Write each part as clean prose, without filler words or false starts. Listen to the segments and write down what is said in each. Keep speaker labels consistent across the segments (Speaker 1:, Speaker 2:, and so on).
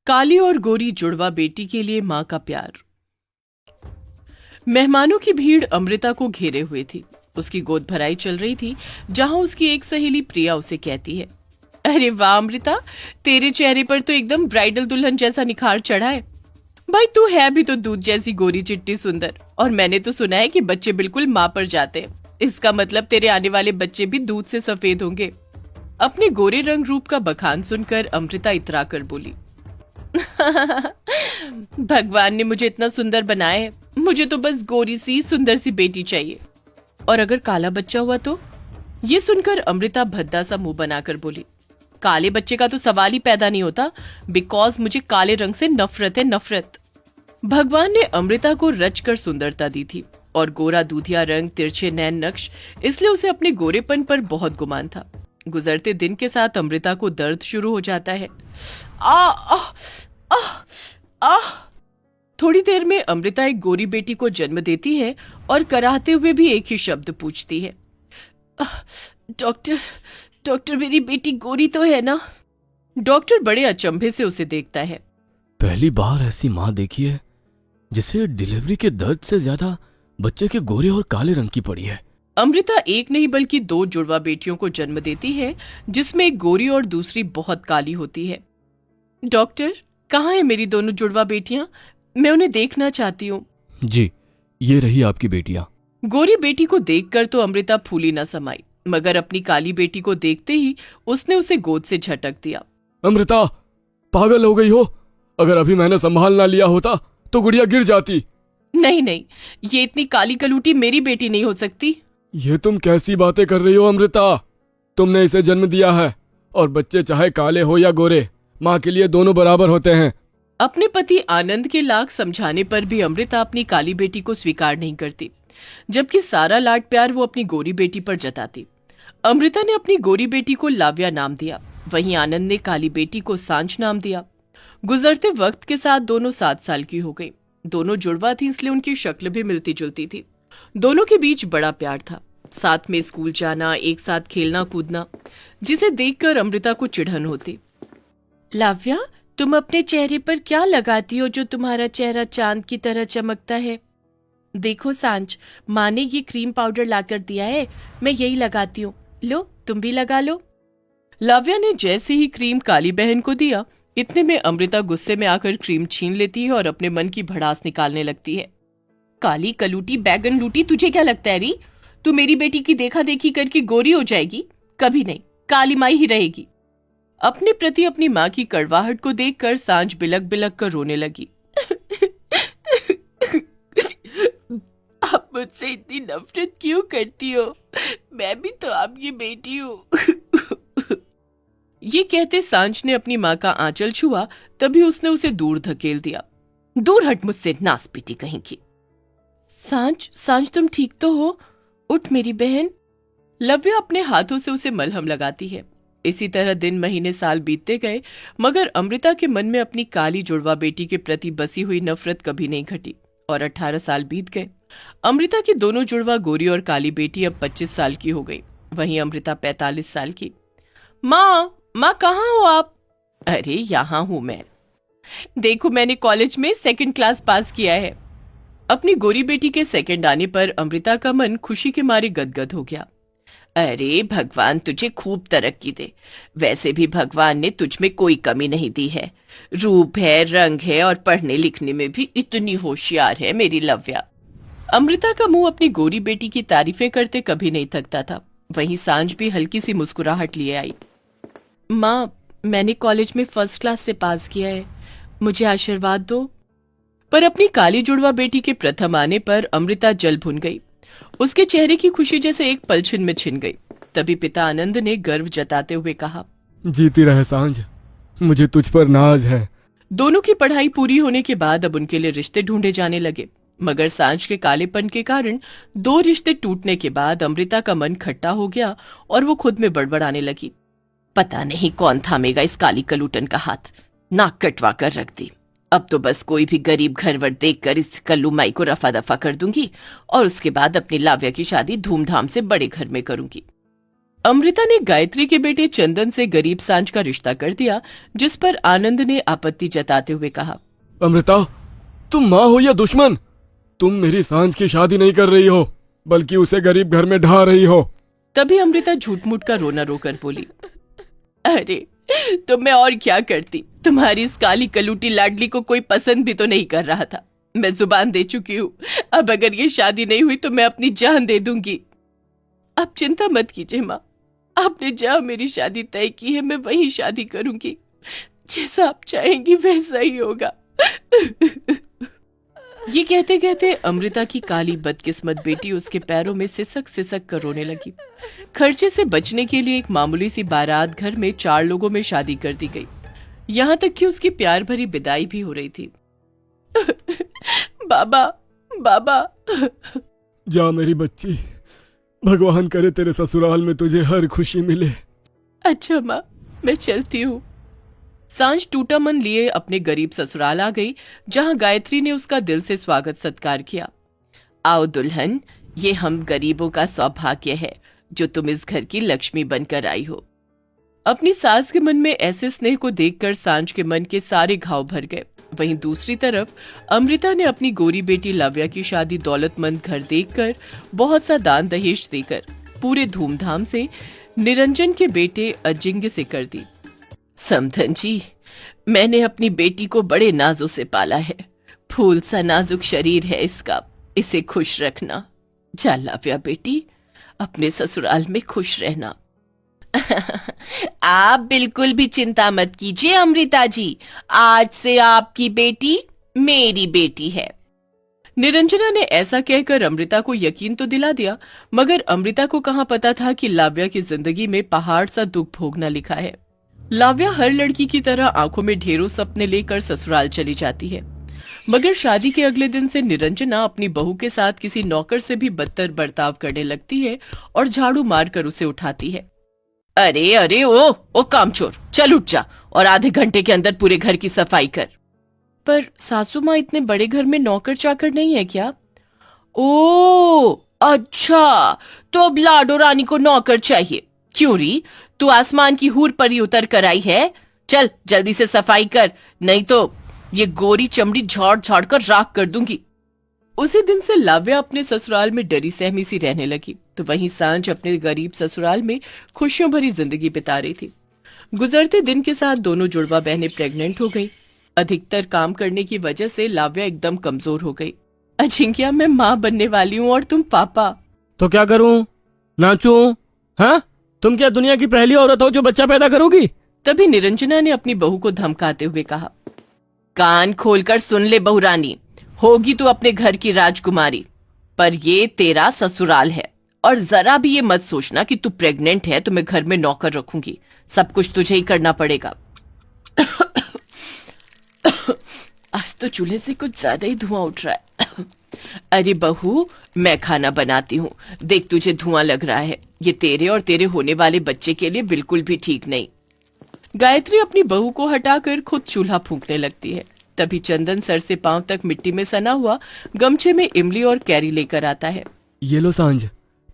Speaker 1: काली और गोरी जुड़वा बेटी के लिए मां का प्यार। मेहमानों की भीड़ अमृता को घेरे हुए थी। उसकी गोद भराई चल रही थी, जहां उसकी एक सहेली प्रिया उसे कहती है, अरे वाह अमृता, तेरे चेहरे पर तो एकदम ब्राइडल दुल्हन जैसा निखार चढ़ा है। भाई तू है भी तो दूध जैसी गोरी चिट्टी सुंदर, और मैंने तो सुना है कि बच्चे बिल्कुल माँ पर जाते हैं। इसका मतलब तेरे आने वाले बच्चे भी दूध से सफेद होंगे। अपने गोरे रंग रूप का बखान सुनकर अमृता इतरा कर बोली, भगवान ने मुझे इतना सुंदर बनाया है, मुझे तो बस गोरी सी सुंदर सी बेटी चाहिए। और अगर काला बच्चा हुआ तो? ये सुनकर अमृता भद्दा सा मुंह बनाकर बोली, काले बच्चे का तो सवाल ही पैदा नहीं होता, बिकॉज मुझे काले रंग से नफरत है, नफरत। भगवान ने अमृता को रच कर सुंदरता दी थी, और गोरा दूधिया रंग, तिरछे नैन नक्श, इसलिए उसे अपने गोरेपन पर बहुत गुमान था। गुजरते दिन के साथ अमृता को दर्द शुरू हो जाता है। आ आ आ आ थोड़ी देर में अमृता एक गोरी बेटी को जन्म देती है और कराहते हुए भी एक ही शब्द पूछती है, डॉक्टर, डॉक्टर मेरी बेटी गोरी तो है ना? डॉक्टर बड़े अचंभे से उसे देखता है।
Speaker 2: पहली बार ऐसी माँ देखी है जिसे डिलीवरी के दर्द से ज्यादा बच्चे के गोरे और काले रंग की पड़ी है।
Speaker 1: अमृता एक नहीं बल्कि 2 जुड़वा बेटियों को जन्म देती है, जिसमें एक गोरी और दूसरी बहुत काली होती है। डॉक्टर, कहाँ है मेरी दोनों जुड़वा बेटियां? मैं उन्हें देखना चाहती हूँ।
Speaker 2: जी, ये रही आपकी बेटियां।
Speaker 1: गोरी बेटी को देखकर तो अमृता फूली न समाई, मगर अपनी काली बेटी को देखते ही उसने उसे गोद से झटक दिया।
Speaker 2: अमृता, पागल हो गई हो? अगर अभी मैंने संभाल ना लिया होता तो गुड़िया गिर जाती।
Speaker 1: नहीं नहीं, ये इतनी काली कलूटी मेरी बेटी नहीं हो सकती।
Speaker 2: ये तुम कैसी बातें कर रही हो अमृता? तुमने इसे जन्म दिया है, और बच्चे चाहे काले हो या गोरे, माँ के लिए दोनों बराबर होते हैं।
Speaker 1: अपने पति आनंद के लाख समझाने पर भी अमृता अपनी काली बेटी को स्वीकार नहीं करती, जबकि सारा लाड प्यार वो अपनी गोरी बेटी पर जताती। अमृता ने अपनी गोरी बेटी को लाव्या नाम दिया, वहीं आनंद ने काली बेटी को सांझ नाम दिया। गुजरते वक्त के साथ दोनों 7 साल की हो गई। दोनों जुड़वा थी, इसलिए उनकी शक्ल भी मिलती जुलती थी। दोनों के बीच बड़ा प्यार था, साथ में स्कूल जाना, एक साथ खेलना कूदना, जिसे देखकर अमृता को चिढ़न होती। लाव्या, तुम अपने चेहरे पर क्या लगाती हो जो तुम्हारा चेहरा चांद की तरह चमकता है? देखो सांझ, माँ ने ये क्रीम पाउडर लाकर दिया है, मैं यही लगाती हूँ, लो तुम भी लगा लो। लाव्या ने जैसे ही क्रीम काली बहन को दिया, इतने में अमृता गुस्से में आकर क्रीम छीन लेती है और अपने मन की भड़ास निकालने लगती है। काली कलूटी बैगन लूटी, तुझे क्या लगता है री? तू मेरी बेटी की देखा देखी करके गोरी हो जाएगी? कभी नहीं, काली माई ही रहेगी। अपने प्रति अपनी माँ की कड़वाहट को देखकर सांझ बिलक बिलक कर रोने लगी। आप मुझसे इतनी नफरत क्यों करती हो? मैं भी तो आपकी बेटी हूँ। ये कहते सांझ ने अपनी माँ का आंचल छुआ, तभी उसने उसे दूर धकेल दिया। दूर हट मुझसे, नासपीटी कहीं की। सांझ, सांझ तुम ठीक तो हो? उठ मेरी बहन। लव्या अपने हाथों से उसे मलहम लगाती है। इसी तरह दिन महीने साल बीतते गए, मगर अमृता के मन में अपनी काली जुड़वा बेटी के प्रति बसी हुई नफरत कभी नहीं घटी, और 18 साल बीत गए। अमृता की दोनों जुड़वा गोरी और काली बेटी अब 25 साल की हो गई, वहीं अमृता 45 साल की। माँ, माँ कहाँ हो आप? अरे यहाँ हूं मैं। देखो, मैंने कॉलेज में 2nd क्लास पास किया है। अपनी गोरी बेटी के 2nd आने पर अमृता का मन खुशी के मारे गदगद हो गया। अरे भगवान तुझे खूब तरक्की दे। वैसे भी भगवान ने तुझ में कोई कमी नहीं दी है। रूप है, रंग है, और पढ़ने लिखने में भी इतनी होशियार है मेरी लव्या। अमृता का मुंह अपनी गोरी बेटी की तारीफें करते कभी नहीं थकता था। वहीं सांझ भी हल्की सी मुस्कुराहट लिए आई। माँ, मैंने कॉलेज में 1st क्लास से पास किया है, मुझे आशीर्वाद दो। पर अपनी काली जुड़वा बेटी के प्रथम आने पर अमृता जल भुन गई। उसके चेहरे की खुशी जैसे एक पलछिन में छिन गई। तभी पिता आनंद ने गर्व जताते हुए कहा,
Speaker 2: जीती रहे सांझ, मुझे तुझ पर नाज है।
Speaker 1: दोनों की पढ़ाई पूरी होने के बाद अब उनके लिए रिश्ते ढूंढे जाने लगे, मगर सांझ के कालेपन के कारण 2 रिश्ते टूटने के बाद अमृता का मन खट्टा हो गया और वो खुद में बड़बड़ाने लगी। पता नहीं कौन थामेगा इस काली कलूटन का हाथ, नाक कटवा कर रख दी। अब तो बस कोई भी गरीब घरवर देखकर इस कल्लू माई को रफा दफा कर दूंगी, और उसके बाद अपनी लाव्या की शादी धूमधाम से बड़े घर में करूंगी। अमृता ने गायत्री के बेटे चंदन से गरीब सांझ का रिश्ता कर दिया, जिस पर आनंद ने आपत्ति जताते हुए कहा,
Speaker 2: अमृता, तुम माँ हो या दुश्मन? तुम मेरी सांझ की शादी नहीं कर रही हो, बल्कि उसे गरीब घर में ढा रही हो।
Speaker 1: तभी अमृता झूठ मूठ का रोना रोकर बोली, अरे तो मैं और क्या करती, तुम्हारी इस काली कलूटी लाडली को कोई पसंद भी तो नहीं कर रहा था। मैं जुबान दे चुकी हूँ, अब अगर ये शादी नहीं हुई तो मैं अपनी जान दे दूंगी। आप चिंता मत कीजिए माँ, आपने जहाँ मेरी शादी तय की है मैं वहीं शादी करूंगी, जैसा आप चाहेंगी वैसा ही होगा। ये कहते कहते अमृता की काली बदकिस्मत बेटी उसके पैरों में सिसक सिसक कर रोने लगी। खर्चे से बचने के लिए एक मामूली सी बारात घर में 4 लोगों में शादी कर दी गई। यहाँ तक कि उसकी प्यार भरी विदाई भी हो रही थी। बाबा, बाबा।
Speaker 2: जा मेरी बच्ची, भगवान करे तेरे ससुराल में तुझे हर खुशी मिले।
Speaker 1: अच्छा माँ, मैं चलती हूँ। सांझ टूटा मन लिए अपने गरीब ससुराल आ गई, जहाँ गायत्री ने उसका दिल से स्वागत सत्कार किया। आओ दुल्हन, ये हम गरीबों का सौभाग्य है जो तुम इस घर की लक्ष्मी बनकर आई हो। अपनी सास के मन में ऐसे स्नेह को देखकर सांझ के मन के सारे घाव भर गए। वहीं दूसरी तरफ अमृता ने अपनी गोरी बेटी लाव्या की शादी दौलतमंद घर देखकर, बहुत सा दान दहेज देकर पूरे धूमधाम से निरंजन के बेटे अजिंक्य से कर दी। समधन जी, मैंने अपनी बेटी को बड़े नाजों से पाला है। फूल सा नाजुक शरीर है इसका, इसे खुश रखना। जा लाव्या बेटी, अपने ससुराल में खुश रहना। आप बिल्कुल भी चिंता मत कीजिए अमृता जी, आज से आपकी बेटी मेरी बेटी है। निरंजना ने ऐसा कहकर अमृता को यकीन तो दिला दिया, मगर अमृता को कहाँ पता था कि लाव्या की जिंदगी में पहाड़ सा दुख भोगना लिखा है। लाव्या हर लड़की की तरह आंखों में ढेरों सपने लेकर ससुराल चली जाती है, मगर शादी के अगले दिन से निरंजना अपनी बहू के साथ किसी नौकर से भी बदतर बर्ताव करने लगती है और झाड़ू मारकर उसे उठाती है। अरे अरे ओ कामचोर, चल उठ जा और आधे घंटे के अंदर पूरे घर की सफाई कर। पर सासू माँ, इतने बड़े घर में नौकर चाकर नहीं है क्या? ओ अच्छा, तो अब लाडो रानी को नौकर चाहिए। क्यों री, तू आसमान की हूर परी उतर कर आई है? चल जल्दी से सफाई कर, नहीं तो ये गोरी चमड़ी झाड़ झाड़ कर राख कर दूंगी। उसी दिन से लाव्या अपने ससुराल में डरी सहमी सी रहने लगी, तो वहीं सांझ अपने गरीब ससुराल में खुशियों भरी जिंदगी बिता रही थी। गुजरते दिन के साथ दोनों जुड़वा बहनें प्रेग्नेंट हो गई। अधिकतर काम करने की वजह से लाव्या एकदम कमजोर हो गई। अजिंक्य, मैं माँ बनने वाली हूँ और तुम पापा।
Speaker 2: तो क्या करूं? नाचूं? हाँ, तुम क्या दुनिया की पहली औरत हो जो बच्चा पैदा करोगी?
Speaker 1: तभी निरंजना ने अपनी बहू को धमकाते हुए कहा, कान खोलकर सुन ले बहुरानी, होगी तू अपने घर की राजकुमारी, पर ये तेरा ससुराल है, और जरा भी ये मत सोचना कि तू प्रेग्नेंट है तो मैं घर में नौकर रखूंगी। सब कुछ तुझे ही करना पड़ेगा। आज तो चूल्हे से कुछ ज्यादा ही धुआं उठ रहा है। अरे बहू, मैं खाना बनाती हूँ, देख तुझे धुआं लग रहा है। ये तेरे और तेरे होने वाले बच्चे के लिए बिल्कुल भी ठीक नहीं। गायत्री अपनी बहू को हटाकर खुद चूल्हा फूंकने लगती है। तभी चंदन सर से पांव तक मिट्टी में सना हुआ गमछे में इमली और कैरी लेकर आता है।
Speaker 2: ये लो सांझ,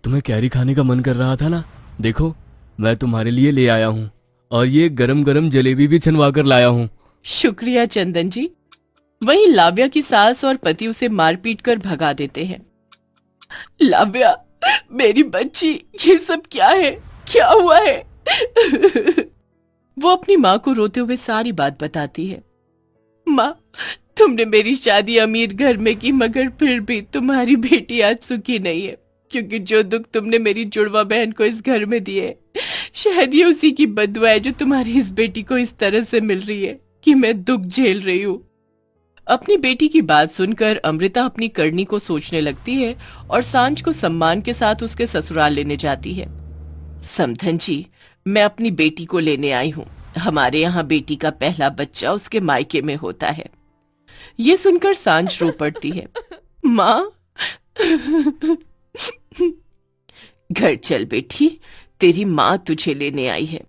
Speaker 2: तुम्हें कैरी खाने का मन कर रहा था ना, देखो मैं तुम्हारे लिए ले आया हूँ, और ये गरम गरम जलेबी भी छनवा कर लाया हूँ।
Speaker 1: शुक्रिया चंदन जी। वहीं लाव्या की सास और पति उसे मार पीट कर भगा देते हैं। लाव्या, मेरी बच्ची, ये सब क्या है? क्या हुआ है? वो अपनी माँ को रोते हुए सारी बात बताती है। माँ, तुमने मेरी शादी अमीर घर में की, मगर फिर भी तुम्हारी बेटी आज सुखी नहीं है, क्योंकि जो दुख तुमने मेरी जुड़वा बहन को इस घर में दिए, शायद ये उसी की बददुआ है जो तुम्हारी इस बेटी को इस तरह से मिल रही है कि मैं दुख झेल रही हूँ। अपनी बेटी की बात सुनकर अमृता अपनी करनी को सोचने लगती है और सांझ को सम्मान के साथ उसके ससुराल लेने जाती है। समधन जी, मैं अपनी बेटी को लेने आई हूँ। हमारे यहाँ बेटी का पहला बच्चा उसके मायके में होता है। ये सुनकर सांझ रो पड़ती है। माँ, घर चल बेटी, तेरी माँ तुझे लेने आई है।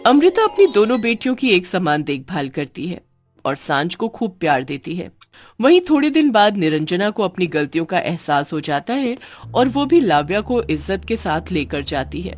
Speaker 1: अमृता अपनी दोनों बेटियों की एक समान देखभाल करती है और सांझ को खूब प्यार देती है। वहीं थोड़े दिन बाद निरंजना को अपनी गलतियों का एहसास हो जाता है और वो भी लाव्या को इज्जत के साथ लेकर जाती है।